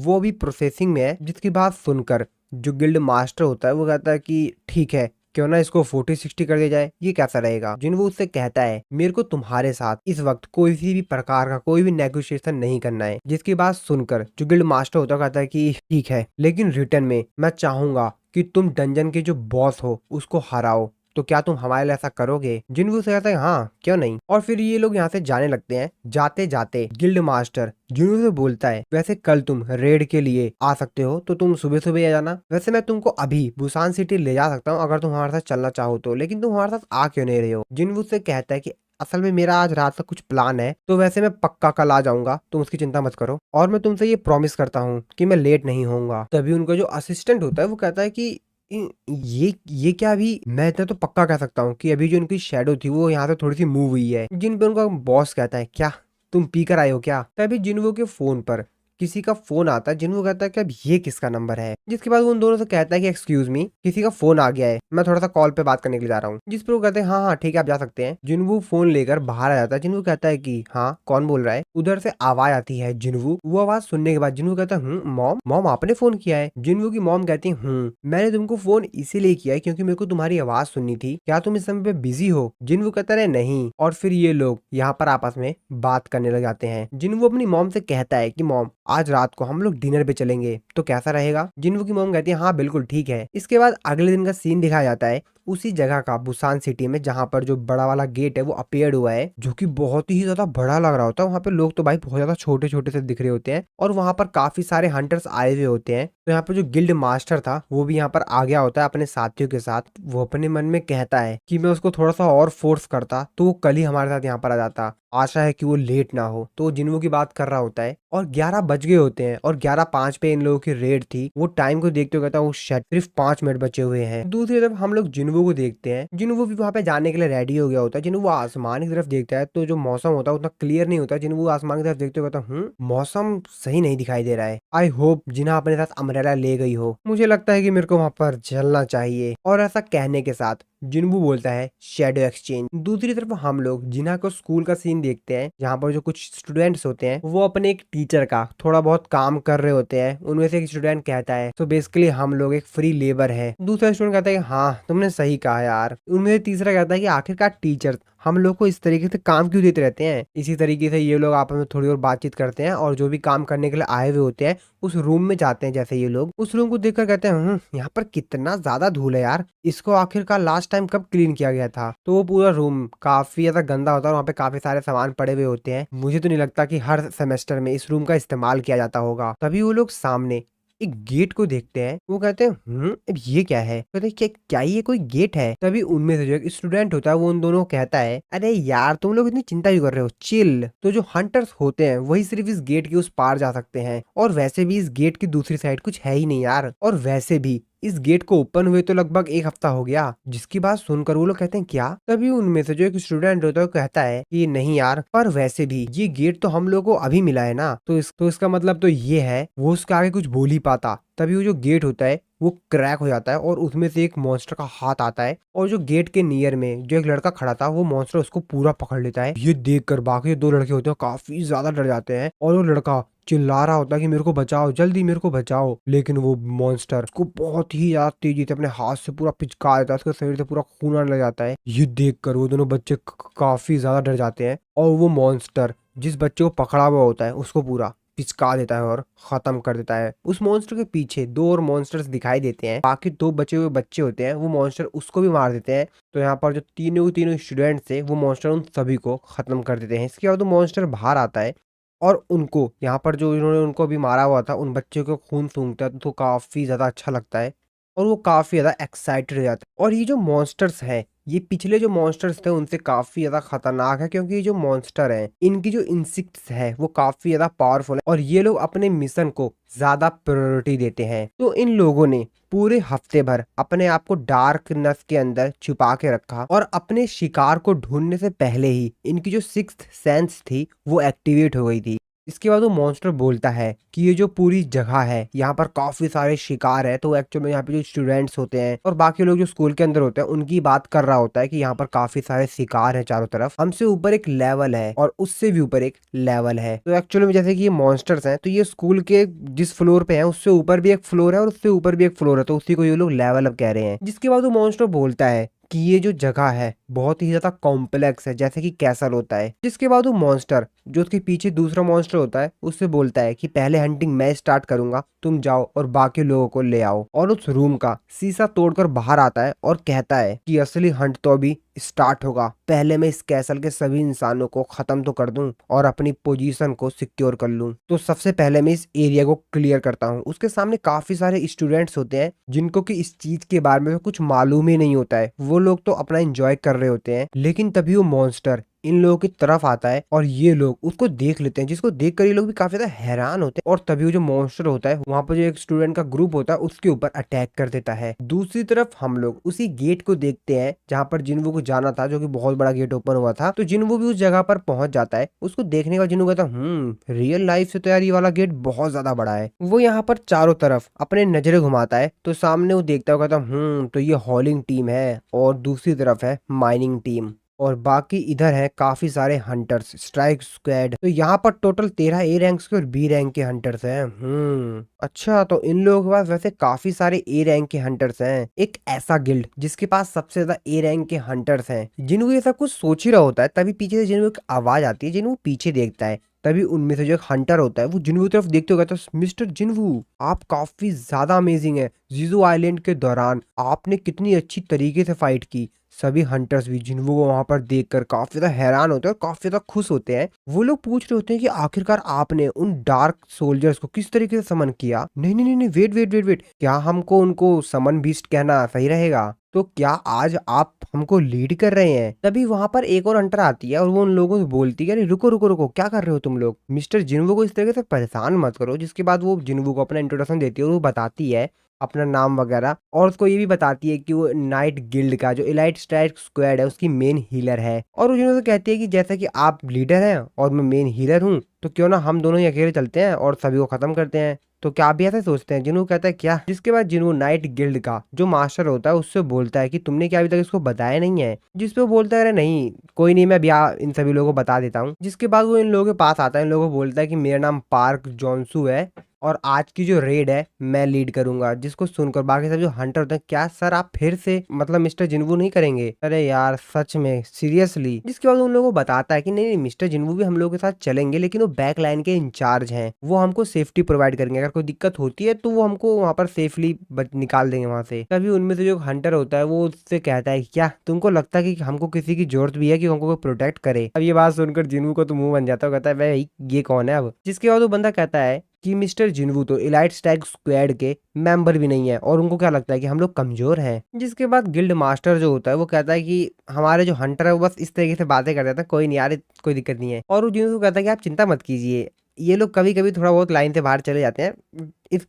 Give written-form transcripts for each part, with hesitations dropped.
वो अभी प्रोसेसिंग में है। जिसकी बात सुनकर जो गिल्ड मास्टर होता है वो कहता है कि ठीक है, क्यों ना इसको 40-60 कर दिया जाए, ये कैसा रहेगा। जिन्वो उससे कहता है मेरे को तुम्हारे साथ इस वक्त कोई सी भी प्रकार का कोई भी नेगोशिएशन नहीं करना है। जिसकी बात सुनकर जो गिल्ड मास्टर होता है कहता है कि ठीक है, लेकिन रिटर्न में मैं चाहूंगा कि तुम डंजन के जो बॉस हो उसको हराओ। तो क्या तुम हमारे लिए ऐसा करोगे? जिन्वो से कहता है हाँ, क्यों नहीं। और फिर ये लोग यहाँ से जाने लगते हैं। जाते जाते गिल्ड मास्टर जिन्वो से बोलता है वैसे कल तुम रेड के लिए आ सकते हो तो तुम सुबह सुबह आ जाना। वैसे मैं तुमको अभी बुसान सिटी ले जा सकता हूँ अगर तुम हमारे साथ चलना चाहो तो, लेकिन तुम हमारे साथ आ क्यों नहीं रहे हो? जिन्वो से कहता है कि असल में मेरा आज रात का कुछ प्लान है, तो वैसे मैं पक्का कल आ जाऊंगा, तुम उसकी चिंता मत करो, और मैं तुमसे ये प्रॉमिस करता हूँ कि मैं लेट नहीं होऊंगा। तभी उनका जो असिस्टेंट होता है वो कहता है कि ये क्या, अभी मैं इतना तो पक्का कह सकता हूँ कि अभी जो उनकी शेडो थी वो यहाँ से थोड़ी सी मूव हुई है। जिन पे उनका बॉस कहता है क्या तुम पी कर आए हो क्या? तभी जिन्वो के फोन पर किसी का फोन आता है। जिन्वो कहता है कि अब ये किसका नंबर है? जिसके बाद वो उन दोनों से कहता है कि एक्सक्यूज मी, किसी का फोन आ गया है, मैं थोड़ा सा कॉल पे बात करने के लिए जा रहा हूँ। जिस पर वो कहते हैं हाँ हाँ ठीक है आप जा सकते हैं। जिन्वो फोन लेकर बाहर आ जाता है। जिन्वो कहता है कि हाँ कौन बोल रहा है? उधर से आवाज आती है जिन्वो। वो आवाज सुनने के बाद जिन्वो कहता है मॉम, मॉम आपने फोन किया है? जिन्वो की मॉम कहती है मैंने तुमको फोन इसीलिए किया है क्योंकि मेरे को तुम्हारी आवाज सुननी थी, क्या तुम इस समय पे बिजी हो? जिन्वो कहता है नहीं। और फिर ये लोग यहाँ पर आपस में बात करने लग जाते हैं। जिन्वो अपनी मॉम से कहता है कि मॉम आज रात को हम लोग डिनर पे चलेंगे तो कैसा रहेगा? जिन्वो की मॉम कहती है हाँ बिल्कुल ठीक है। इसके बाद अगले दिन का सीन दिखाया जाता है उसी जगह का, बुसान सिटी में, जहां पर जो बड़ा वाला गेट है वो अपीयर्ड हुआ है, जो कि बहुत ही ज्यादा बड़ा लग रहा होता है। वहां पे लोग तो भाई बहुत ज्यादा छोटे छोटे से दिख रहे होते हैं और वहां पर काफी सारे हंटर्स आए हुए होते हैं। तो यहाँ पे जो गिल्ड मास्टर था वो भी यहाँ पर आ गया होता है अपने साथियों के साथ। वो अपने मन में कहता है कि मैं उसको थोड़ा सा और फोर्स करता तो वो कल ही हमारे साथ यहाँ पर आ जाता, आशा है कि वो लेट ना हो। तो जिन्वो की बात कर रहा होता है और 11 बज गए होते हैं और 11:05 पे इन लोगों की रेड थी। वो टाइम को देखते हुए कहता है वो शिट, सिर्फ 5 मिनट बचे हुए हैं। दूसरी तरफ हम लोग जिन्वो को देखते हैं। जिन्वो भी वहां पे जाने के लिए रेडी हो गया होता है। जिन्वो आसमान की तरफ देखता है तो जो मौसम होता है उतना क्लियर नहीं होता। जिन्वो आसमान की तरफ देखते हुए कहता है मौसम सही नहीं दिखाई दे रहा है। आई होप जिन्हा अपने साथ अम्ब्रेला ले गई हो, मुझे लगता है कि मेरे को वहां पर चलना चाहिए। और ऐसा कहने के साथ जिन्वो बोलता है शेडो एक्सचेंज। दूसरी तरफ हम लोग जिन्हा को स्कूल का सीन देखते हैं जहाँ पर जो कुछ स्टूडेंट्स होते हैं वो अपने एक टीचर का थोड़ा बहुत काम कर रहे होते हैं। उनमें से एक स्टूडेंट कहता है तो बेसिकली हम लोग एक फ्री लेबर है। दूसरा स्टूडेंट कहता है कि हाँ तुमने सही कहा यार। उनमें से तीसरा कहता है कि आखिरकार टीचर हम लोग को इस तरीके से काम क्यों देते रहते हैं? इसी तरीके से ये लोग आपस में थोड़ी और बातचीत करते हैं और जो भी काम करने के लिए आए हुए होते हैं उस रूम में जाते हैं। जैसे ये लोग उस रूम को देखकर कहते हैं यहाँ पर कितना ज्यादा धूल है यार, इसको आखिरकार लास्ट टाइम कब क्लीन किया गया था? तो वो पूरा रूम काफी ज्यादा गंदा होता है और वहाँ पे काफी सारे सामान पड़े हुए होते हैं। मुझे तो नहीं लगता कि हर सेमेस्टर में इस रूम का इस्तेमाल किया जाता होगा। तभी वो लोग सामने एक गेट को देखते हैं। वो कहते हैं अब ये क्या है? कहते हैं क्या ये कोई गेट है? तभी उनमें से जो एक स्टूडेंट होता है वो उन दोनों को कहता है अरे यार तुम लोग इतनी चिंता क्यों कर रहे हो, चिल। तो जो हंटर्स होते हैं वही सिर्फ इस गेट के उस पार जा सकते हैं और वैसे भी इस गेट की दूसरी साइड कुछ है ही नहीं यार। और वैसे भी इस गेट को ओपन हुए तो लगभग एक हफ्ता हो गया। जिसकी बात सुनकर वो लोग कहते हैं क्या? तभी उनमें से जो एक स्टूडेंट होता है वो कहता है कि नहीं यार, पर वैसे भी ये गेट तो हम लोग को अभी मिला है ना, तो इसका मतलब तो ये है। वो उसके आगे कुछ बोल ही पाता। तभी वो जो गेट होता है वो क्रैक हो जाता है और उसमें से एक मॉन्स्टर का हाथ आता है और जो गेट के नियर में जो एक लड़का खड़ा था वो मॉन्स्टर उसको पूरा पकड़ लेता है। ये देखकर बाकी 2 लड़के होते हैं काफी ज्यादा डर जाते हैं और वो लड़का चिल्ला रहा होता है कि मेरे को बचाओ, जल्दी मेरे को बचाओ। लेकिन वो मॉन्स्टर उसको बहुत ही ज्यादा तेजी से अपने हाथ से पूरा पिचका देता है, उसके शरीर से पूरा खून आने लग जाता है। ये देखकर वो दोनों बच्चे काफी ज्यादा डर जाते हैं और वो मॉन्स्टर जिस बच्चे को पकड़ा हुआ होता है उसको पूरा पिचका देता है और खत्म कर देता है। उस मॉन्स्टर के पीछे 2 और मॉन्स्टर्स दिखाई देते हैं। बाकी 2 बचे हुए बच्चे होते हैं वो मॉन्स्टर उसको भी मार देते हैं। तो यहाँ पर जो तीनों स्टूडेंट्स थे वो मॉन्स्टर उन सभी को खत्म कर देते हैं। इसके बाद वो मॉन्स्टर बाहर आता है और उनको यहाँ पर जो इन्होंने उनको भी मारा हुआ था उन बच्चों को खून सूंघता है तो काफी ज्यादा अच्छा लगता है और वो काफी ज्यादा एक्साइटेड हो जाता है। और ये जो मॉन्स्टर्स हैं ये पिछले जो मॉन्स्टर्स थे उनसे काफी ज्यादा खतरनाक है क्योंकि ये जो मॉन्स्टर हैं इनकी जो इंसेक्ट्स है वो काफी ज्यादा पावरफुल है और ये लोग अपने मिशन को ज्यादा प्रायोरिटी देते हैं। तो इन लोगों ने पूरे हफ्ते भर अपने आप को डार्कनेस के अंदर छुपा के रखा और अपने शिकार को ढूंढने से पहले ही इनकी जो सिक्स्थ सेंस थी वो एक्टिवेट हो गई थी। इसके बाद वो मॉन्स्टर बोलता है कि ये जो पूरी जगह है यहाँ पर काफी सारे शिकार है। तो एक्चुअल में यहाँ पे जो स्टूडेंट्स होते हैं और बाकी लोग जो स्कूल के अंदर होते हैं उनकी बात कर रहा होता है कि यहाँ पर काफी सारे शिकार हैं चारों तरफ। हमसे ऊपर एक लेवल है और उससे भी ऊपर एक लेवल है। तो एक्चुअली में जैसे कि ये मॉन्स्टर्स हैं तो ये स्कूल के जिस फ्लोर पे है उससे ऊपर भी एक फ्लोर है और उससे ऊपर भी एक फ्लोर है, तो उसी को ये लोग लेवल अप कह रहे हैं। जिसके बाद वो मॉन्स्टर बोलता है कि ये जो जगह है बहुत ही ज्यादा कॉम्प्लेक्स है, जैसे कि कैसल होता है। जिसके बाद वो मॉन्स्टर जो उसके पीछे दूसरा मॉन्स्टर होता है उससे बोलता है कि पहले हंटिंग मैं स्टार्ट करूंगा, तुम जाओ और बाकी लोगों को ले आओ। और उस रूम का शीशा तोड़कर बाहर आता है और कहता है कि असली हंट तो अभी स्टार्ट होगा, पहले मैं इस कैसल के सभी इंसानों को खत्म तो कर दूं और अपनी पोजीशन को सिक्योर कर लूं। तो सबसे पहले मैं इस एरिया को क्लियर करता हूं। उसके सामने काफी सारे स्टूडेंट्स होते हैं जिनको कि इस चीज के बारे में कुछ मालूम ही नहीं होता है। वो लोग तो अपना एंजॉय कर रहे होते हैं, लेकिन तभी वो मॉन्स्टर इन लोगों की तरफ आता है और ये लोग उसको देख लेते हैं, जिसको देखकर ये लोग भी काफी ज्यादा हैरान होते हैं। और तभी वो जो मॉन्स्टर होता है वहां पर जो एक स्टूडेंट का ग्रुप होता है उसके ऊपर अटैक कर देता है। दूसरी तरफ हम लोग उसी गेट को देखते हैं जहां पर जिन्वू को जाना था, जो कि बहुत बड़ा गेट ओपन हुआ था। तो जिन्वू भी उस जगह पर पहुंच जाता है। उसको देखने का जिन्वू कहता रियल लाइफ से तो यार ये वाला गेट बहुत ज्यादा बड़ा है। वो यहाँ पर चारों तरफ अपने नजरें घुमाता है तो सामने वो देखता हुआ कहता तो ये हॉलिंग टीम है और दूसरी तरफ है माइनिंग टीम और बाकी इधर है काफी सारे हंटर्स, स्ट्राइक स्क्वाड। तो यहाँ पर टोटल 13 ए रैंक के और बी रैंक के हंटर्स हैं। अच्छा, तो इन लोगों के पास वैसे काफी सारे ए रैंक के हंटर्स हैं। एक ऐसा गिल्ड जिसके पास सबसे ज्यादा ए रैंक के हंटर्स हैं। जिन्हों ये सब कुछ सोच ही रहा होता है तभी पीछे से जिन्हों एक आवाज आती है। जिन्हों पीछे देखता है तभी उनमें से जो एक हंटर होता है वो जिन्वू की तरफ देखते हुए कहता है, मिस्टर जिन्वू आप काफी ज्यादा अमेजिंग है। जीजू आइलैंड के दौरान आपने कितनी अच्छी तरीके से फाइट की। सभी हंटर्स भी जिन्वू को वहां पर देखकर काफी ज्यादा हैरान होते हैं और काफी ज्यादा खुश होते हैं। वो लोग पूछ रहे होते हैं कि आखिरकार आपने उन डार्क सोल्जर्स को किस तरीके से समन किया। नहीं नहीं नहीं, वेट वेट वेट वेट, क्या हमको उनको समन बीस्ट कहना सही रहेगा? तो क्या आज आप हमको लीड कर रहे हैं? तभी वहां पर एक और हंटर आती है और वो उन लोगों से बोलती है, अरे रुको रुको रुको, क्या कर रहे हो तुम लोग? मिस्टर जिन्वू को इस तरीके से परेशान मत करो। जिसके बाद वो जिन्वू को अपना इंट्रोडक्शन देती है और वो बताती है अपना नाम वगैरह और उसको ये भी बताती है कि वो नाइट गिल्ड का जो इलाइट स्ट्राइक स्क्वाड है उसकी मेन हीलर है। और वो जिन्होंने कहती है कि जैसा कि आप लीडर हैं और मैं मेन हीलर हूँ तो क्यों ना हम दोनों ही अकेले चलते हैं और सभी को खत्म करते हैं। तो क्या आप भी ऐसे सोचते हैं? जिन्हों कहता है क्या। जिसके बाद जिन्हों नाइट गिल्ड का जो मास्टर होता है उससे बोलता है कि तुमने क्या अभी तक इसको बताया नहीं है? जिसपे वो बोलता है, अरे नहीं कोई नहीं, मैं अभी इन सभी लोगों को बता देता हूँ। जिसके बाद वो इन लोगों के पास आता है, इन लोगों को बोलता है कि मेरा नाम पार्क जॉनसू है और आज की जो रेड है मैं लीड करूंगा। जिसको सुनकर बाकी सब जो हंटर होते हैं, क्या सर आप फिर से मतलब मिस्टर जिन्वू नहीं करेंगे? अरे यार सच में सीरियसली? जिसके बाद उन लोगों को बताता है कि नहीं नहीं, मिस्टर जिन्वू भी हम लोगों के साथ चलेंगे, लेकिन वो बैक लाइन के इंचार्ज हैं, वो हमको सेफ्टी प्रोवाइड करेंगे। अगर कोई दिक्कत होती है तो वो हमको वहां पर सेफली निकाल देंगे वहां से। तभी उनमें से जो हंटर होता है वो उससे कहता है, क्या तुमको लगता है कि हमको किसी की जरूरत भी है कि हमको कोई प्रोटेक्ट करे? अब ये बात सुनकर जिन्वू को तो मुंह बन जाता है, कहता है भाई ये कौन है अब? जिसके बाद वो बंदा कहता है कि मिस्टर जिन्वू तो इलाइट स्ट्राइक स्क्वाड के मेंबर भी नहीं है और उनको क्या लगता है कि हम लोग कमजोर हैं। जिसके बाद गिल्ड मास्टर जो होता है वो कहता है कि हमारे जो हंटर है वो बस इस तरीके से बातें कर देता है, कोई नहीं यार कोई दिक्कत नहीं है। और वो जिन्वू को कहता है कि आप चिंता मत कीजिए, ये लोग कभी कभी थोड़ा बहुत लाइन से बाहर चले जाते हैं,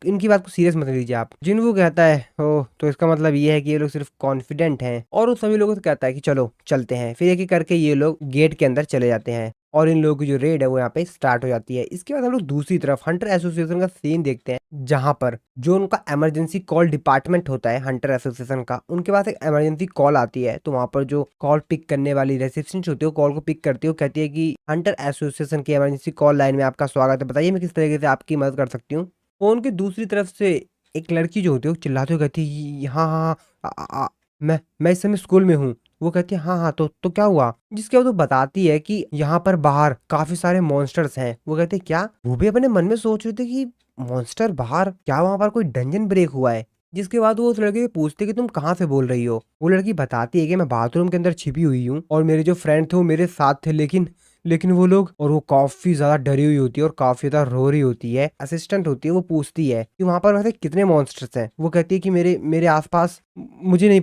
इनकी बात को सीरियस मत लीजिए आप। जिन्वू कहता है ओ तो इसका मतलब ये है कि ये लोग सिर्फ कॉन्फिडेंट हैं। और वो सभी लोगों से कहता है कि चलो चलते हैं। फिर एक एक करके ये लोग गेट के अंदर चले जाते हैं और इन लोगों की जो रेड है वो यहाँ पे स्टार्ट हो जाती है। इसके बाद हम लोग दूसरी तरफ हंटर एसोसिएशन का सीन देखते हैं, जहां पर जो उनका इमरजेंसी कॉल डिपार्टमेंट होता है हंटर एसोसिएशन का, उनके पास एक इमरजेंसी कॉल आती है। तो वहां पर जो कॉल पिक करने वाली रिसेप्शनिस्ट होती है वो कॉल को पिक करती है, वो कहती है कि हंटर एसोसिएशन की इमरजेंसी कॉल लाइन में आपका स्वागत है, बताइए मैं किस तरीके से आपकी मदद कर सकती हूँ। फोन की दूसरी तरफ से एक लड़की जो होती है वो चिल्लाते हुए कहती है, हाँ हाँ हाँ, मैं इस समय स्कूल में हूँ। वो कहती है हाँ हाँ तो क्या हुआ? जिसके बाद वो बताती है कि यहाँ पर बाहर काफी सारे मॉन्स्टर्स हैं। वो कहते हैं क्या? वो भी अपने मन में सोच रहे थे कि मॉन्स्टर बाहर, क्या वहां पर कोई डंजन ब्रेक हुआ है? जिसके बाद वो उस लड़के से पूछते कि तुम कहाँ से बोल रही हो? वो लड़की बताती है कि मैं बाथरूम के अंदर छिपी हुई हूँ और मेरे जो फ्रेंड थे वो मेरे साथ थे, लेकिन वो लोग, और वो काफी ज्यादा डरी हुई होती है और काफी ज्यादा रो रही होती है। असिस्टेंट होती है वो पूछती है कि वहां पर वैसे कितने मॉन्स्टर्स हैं? वो कहती है कि मेरे मेरे आसपास मुझे नहीं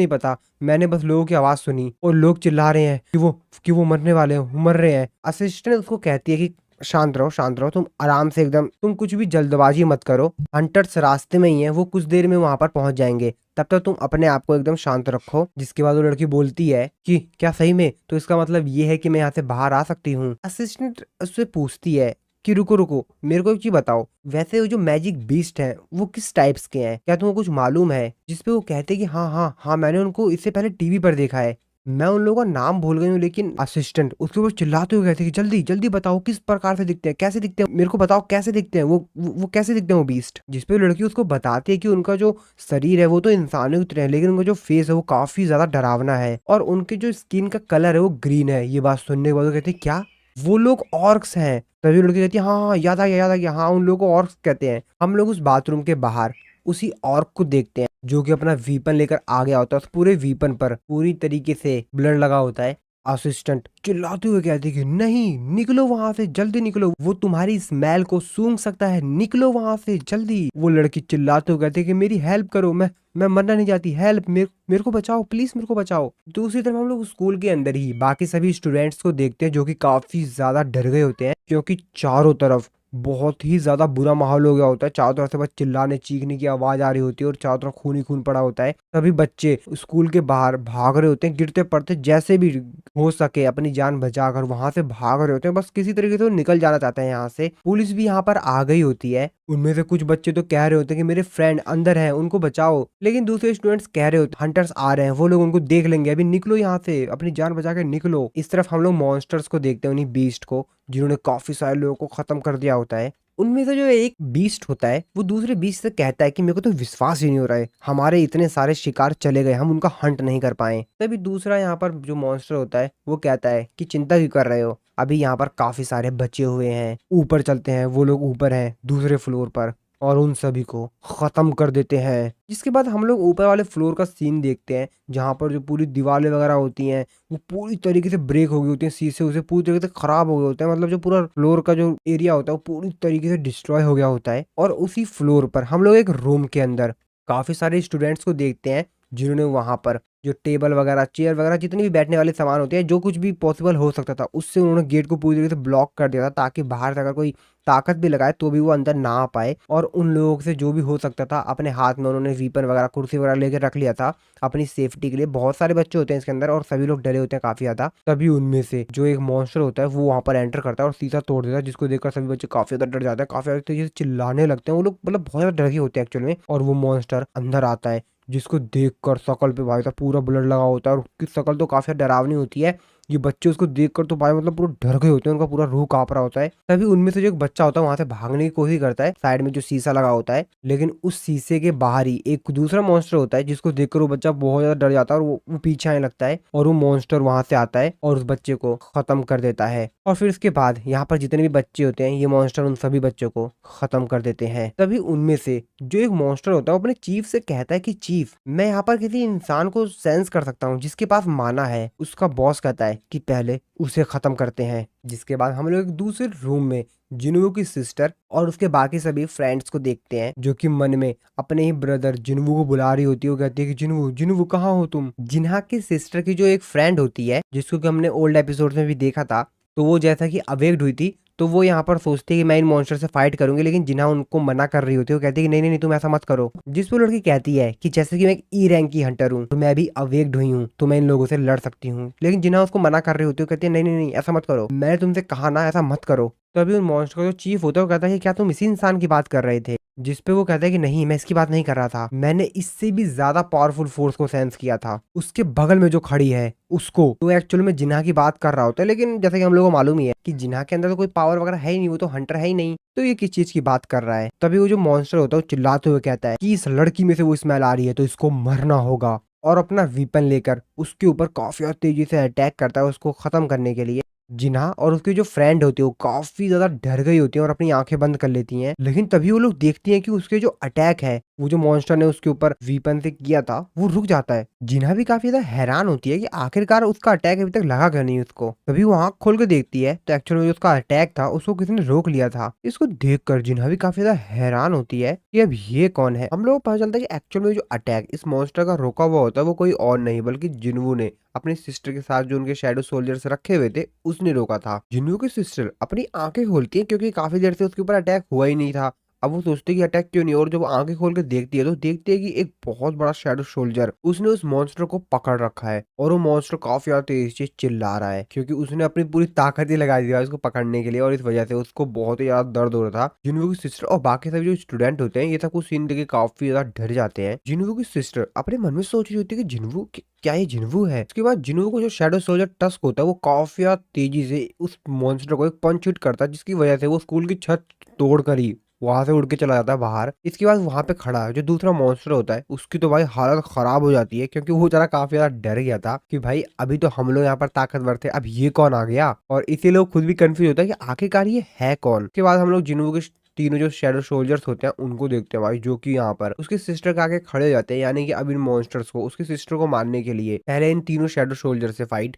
पता, मैंने बस लोगों की आवाज सुनी और लोग चिल्ला रहे हैं कि वो मरने वाले हैं, मर रहे हैं। असिस्टेंट उसको कहती है कि शांत रहो, तुम आराम से एकदम, तुम कुछ भी जल्दबाजी मत करो, हंटर्स रास्ते में ही है, वो कुछ देर में वहां पर पहुंच जाएंगे, तब तक तुम अपने आप को एकदम शांत रखो। जिसके बाद वो लड़की बोलती है कि क्या सही में? तो इसका मतलब ये है कि मैं यहाँ से बाहर आ सकती हूँ? असिस्टेंट उससे पूछती है कि रुको रुको, मेरे को एक चीज बताओ, वैसे वो जो मैजिक बीस्ट है वो किस टाइप्स के हैं, क्या तुमको कुछ मालूम है? जिसपे वो कहते हैं कि हाँ हाँ हाँ, मैंने उनको इससे पहले टीवी पर देखा है। मैं उन लोगों का नाम भूल गई हूँ, लेकिन असिस्टेंट उसके ऊपर चिल्लाते हुए कहते हैं कि जल्दी जल्दी बताओ किस प्रकार से दिखते हैं, कैसे दिखते हैं, मेरे को बताओ कैसे दिखते हैं वो कैसे दिखते हैं वो बीस्ट। जिसपे वो लड़की उसको बताती है कि उनका जो शरीर है वो तो इंसानों की तरह है, लेकिन उनका जो फेस है वो काफी ज्यादा डरावना है और उनके जो स्किन का कलर है वो ग्रीन है। ये बात सुनने के बाद वो कहते हैं क्या वो लोग ऑर्क्स हैं? तभी लड़की कहती है हाँ हाँ, याद आ गया याद आ गया, हाँ उन लोगों को ऑर्क्स कहते हैं। हम लोग उस बाथरूम के बाहर उसी ऑर्क को देखते हैं जो कि अपना वीपन लेकर आ गया होता है। उस पूरे वीपन पर पूरी तरीके से ब्लड लगा होता है। असिस्टेंट चिल्लाते हुए कहती है कि नहीं, निकलो वहां से, जल्दी निकलो, वो तुम्हारी स्मेल को सूंघ सकता है, निकलो वहां से जल्दी। वो लड़की चिल्लाते हुए कहती है कि मेरी हेल्प करो, मैं मरना नहीं चाहती, हेल्प, मेरे को बचाओ प्लीज, मेरे को बचाओ। दूसरी तरफ हम लोग स्कूल के अंदर ही बाकी सभी स्टूडेंट्स को देखते हैं जो कि काफी ज्यादा डर गए होते हैं, क्योंकि चारों तरफ बहुत ही ज्यादा बुरा माहौल हो गया होता है। चारों तरफ से बस चिल्लाने चीखने की आवाज आ रही होती है और चारों तरफ खून ही खून पड़ा होता है। सभी बच्चे स्कूल के बाहर भाग रहे होते हैं, गिरते पड़ते जैसे भी हो सके अपनी जान बचाकर वहां से भाग रहे होते हैं। बस किसी तरीके से वो निकल जाना चाहते हैं यहाँ से। पुलिस भी यहाँ पर आ गई होती है। उनमें से कुछ बच्चे तो कह रहे होते हैं कि मेरे फ्रेंड अंदर हैं, उनको बचाओ, लेकिन दूसरे स्टूडेंट्स कह रहे होते हैं हंटर्स आ रहे हैं, वो लोग उनको देख लेंगे, अभी निकलो यहाँ से, अपनी जान बचा के निकलो। इस तरफ हम लोग मॉन्स्टर्स को देखते हैं, उन्हीं बीस्ट को, जिन्होंने काफी सारे लोगों को खत्म कर दिया होता है। उनमें से जो एक बीस्ट होता है वो दूसरे बीस्ट से कहता है कि मेरे को तो विश्वास ही नहीं हो रहा है, हमारे इतने सारे शिकार चले गए, हम उनका हंट नहीं कर पाए। तभी दूसरा यहाँ पर जो मॉन्स्टर होता है वो कहता है कि चिंता क्यों कर रहे हो, अभी यहाँ पर काफी सारे बचे हुए हैं, ऊपर चलते हैं। वो लोग ऊपर हैं दूसरे फ्लोर पर और उन सभी को खत्म कर देते हैं। जिसके बाद हम लोग ऊपर वाले फ्लोर का सीन देखते हैं, जहाँ पर जो पूरी दीवारें वगैरह होती हैं वो पूरी तरीके से ब्रेक हो गई होती हैं, शीशे उसे पूरी तरीके से खराब हो गए होते हैं। मतलब जो पूरा फ्लोर का जो एरिया होता है वो पूरी तरीके से डिस्ट्रॉय हो गया होता है। और उसी फ्लोर पर हम लोग एक रूम के अंदर काफी सारे स्टूडेंट्स को देखते हैं, जिन्होंने वहां पर जो टेबल वगैरह, चेयर वगैरह, जितने भी बैठने वाले सामान होते हैं, जो कुछ भी पॉसिबल हो सकता था उससे उन्होंने गेट को पूरी तरीके से ब्लॉक कर दिया था, ताकि बाहर से अगर कोई ताकत भी लगाए तो भी वो अंदर ना आ पाए। और उन लोगों से जो भी हो सकता था अपने हाथ में उन्होंने वीपन वगैरह, कुर्सी वगैरह लेकर रख लिया था अपनी सेफ्टी के लिए। बहुत सारे बच्चे होते हैं इसके अंदर और सभी लोग डरे होते हैं काफी ज्यादा। तभी उनमें से जो एक मॉन्स्टर होता है वो वहां पर एंटर करता है और शीशा तोड़ देता है, जिसको देखकर सभी बच्चे काफी ज्यादा डर जाते हैं, काफी ज्यादा तेजी से चिल्लाने लगते हैं। वो लोग मतलब बहुत ज्यादा डर गए होते हैं एक्चुअल में। और वो मॉन्स्टर अंदर आता है, जिसको देखकर शकल पे भाई साहब पूरा ब्लड लगा होता है और उसकी शकल तो काफी डरावनी होती है। ये बच्चे उसको देखकर तो भाई मतलब पूरा डर गए होते हैं, उनका पूरा रूह कांप रहा होता है। तभी उनमें से जो एक बच्चा होता है वहां से भागने की कोशिश करता है, साइड में जो शीशा लगा होता है, लेकिन उस शीशे के बाहर ही एक दूसरा मॉन्स्टर होता है, जिसको देखकर वो बच्चा बहुत ज्यादा डर जाता है और वो पीछे आने लगता है। और वो मॉन्स्टर वहां से आता है और उस बच्चे को खत्म कर देता है। और फिर उसके बाद यहाँ पर जितने भी बच्चे होते हैं, ये मॉन्स्टर उन सभी बच्चों को खत्म कर देते हैं। तभी उनमें से जो एक मॉन्स्टर होता है वो अपने चीफ से कहता है कि चीफ, मैं यहाँ पर किसी इंसान को सेंस कर सकता हूँ जिसके पास माना है। उसका बॉस कहता है कि पहले उसे खत्म करते हैं। जिसके बाद हम लोग एक दूसरे रूम में जिन्वू की सिस्टर और उसके बाकी सभी फ्रेंड्स को देखते हैं, जो कि मन में अपने ही ब्रदर जिन्वू को बुला रही होती है। वो कहती है कि जिन्वू, जिन्वू कहाँ हो तुम? जिन्हा की सिस्टर की जो एक फ्रेंड होती है, जिसको कि हमने ओल्ड एपिसोड में भी देखा था, तो वो जैसा कि अवेक्ड हुई थी, तो वो यहाँ पर सोचती है कि मैं इन मॉन्स्टर से फाइट करूंगी, लेकिन जिन्हा उनको मना कर रही होती है। वो कहती है कि नहीं नहीं नहीं, तुम ऐसा मत करो। जिस पर लड़की कहती है कि जैसे कि मैं एक ई रैंक की हंटर हूँ, तो मैं भी अवेक्ड हुई हूँ, तो मैं इन लोगों से लड़ सकती हूँ, लेकिन जिन्हा उसको मना कर रही होती है। वो कहती है नहीं नहीं नहीं, ऐसा मत करो, मैंने तुमसे कहा ना ऐसा मत करो। तो अभी उन मॉन्स्टर का जो चीफ होता है वो कहता है कि क्या तुम इसी इंसान की बात कर रहे थे? जिस पे वो कहता है कि नहीं, मैं इसकी बात नहीं कर रहा था, मैंने इससे भी ज्यादा पावरफुल फोर्स को सेंस किया था, उसके बगल में जो खड़ी है उसको। तो एक्चुअल में जिन्हा की बात कर रहा होता है, लेकिन जैसे कि हम लोगों को मालूम ही है कि जिन्हा के अंदर तो कोई पावर वगैरह है ही नहीं, वो तो हंटर है ही नहीं, तो ये किस चीज की बात कर रहा है। तभी वो जो मॉन्स्टर होता है वो चिल्लाते हुए कहता है कि इस लड़की में से वो स्मेल आ रही है, तो इसको मरना होगा। और अपना वीपन लेकर उसके ऊपर काफी तेजी से अटैक करता है उसको खत्म करने के लिए। जिन्हा और उसकी जो फ्रेंड होती है वो काफी ज्यादा डर गई होती है और अपनी आंखें बंद कर लेती हैं। लेकिन तभी वो लोग देखती हैं कि उसके जो अटैक है, वो जो मॉन्स्टर ने उसके ऊपर वीपन से किया था, वो रुक जाता है। जिन्हा भी काफी ज्यादा हैरान होती है कि आखिरकार उसका अटैक अभी तक लगा क्यों नहीं उसको। तभी वो आंख खोल के देखती है तो एक्चुअल में जो उसका अटैक था उसको किसी ने रोक लिया था। इसको देखकर जिन्हा भी काफी ज्यादा हैरान होती है कि अब ये कौन है। हम लोग को पता चलता है कि एक्चुअल में जो अटैक इस मॉन्स्टर का रोका हुआ होता है वो कोई और नहीं बल्कि जिन्वू ने अपनी सिस्टर के साथ जो उनके शैडो सोल्जर्स रखे हुए थे उसने रोका था। जिन्वू की सिस्टर अपनी आंखें खोलती है क्योंकि काफी देर से उसके ऊपर अटैक हुआ ही नहीं था। अब वो सोचती है कि अटैक क्यों नहीं हो, और जब वो आंखें खोल के देखती है तो देखती है कि एक बहुत बड़ा शैडो सोल्जर उसने उस मॉन्स्टर को पकड़ रखा है, और वो मॉन्स्टर काफी ज्यादा तेजी से चिल्ला रहा है क्योंकि उसने अपनी पूरी ताकत ही लगा दी है उसको पकड़ने के लिए, और इस वजह से उसको बहुत ही ज्यादा दर्द हो रहा था। जिन्हों की सिस्टर और बाकी सभी जो स्टूडेंट होते हैं ये सब कुछ सीन देख के काफी ज्यादा डर जाते हैं। जिन्हों की सिस्टर अपने मन में सोच रही होती है कि जिन्वू क्या ये जिन्वू है। उसके बाद जिन्वू को जो शैडो सोल्जर टस्क होता है वो काफी ज्यादा तेजी से उस मॉन्स्टर को एक पंच हिट करता है, जिसकी वजह से वो स्कूल की छत तोड़कर ही वहां से उड़ के चला जाता है बाहर। इसके बाद वहां पे खड़ा है जो दूसरा मॉन्स्टर होता है, उसकी तो भाई हालत खराब हो जाती है क्योंकि वो बेचारा काफी ज्यादा डर गया था कि भाई अभी तो हम लोग यहाँ पर ताकतवर थे, अब ये कौन आ गया, और इसीलिए वो खुद भी कंफ्यूज होता है कि आखिरकार ये है कौन। उसके बाद हम लोग जिन्हों के तीनों जो शैडो सोल्जर्स होते हैं उनको देखते हैं भाई, जो कि यहाँ पर उसकी सिस्टर के आगे खड़े हो जाते हैं, यानी कि अब इन मॉन्स्टर्स को उसकी सिस्टर को मारने के लिए पहले इन तीनों शैडो सोल्जर से फाइट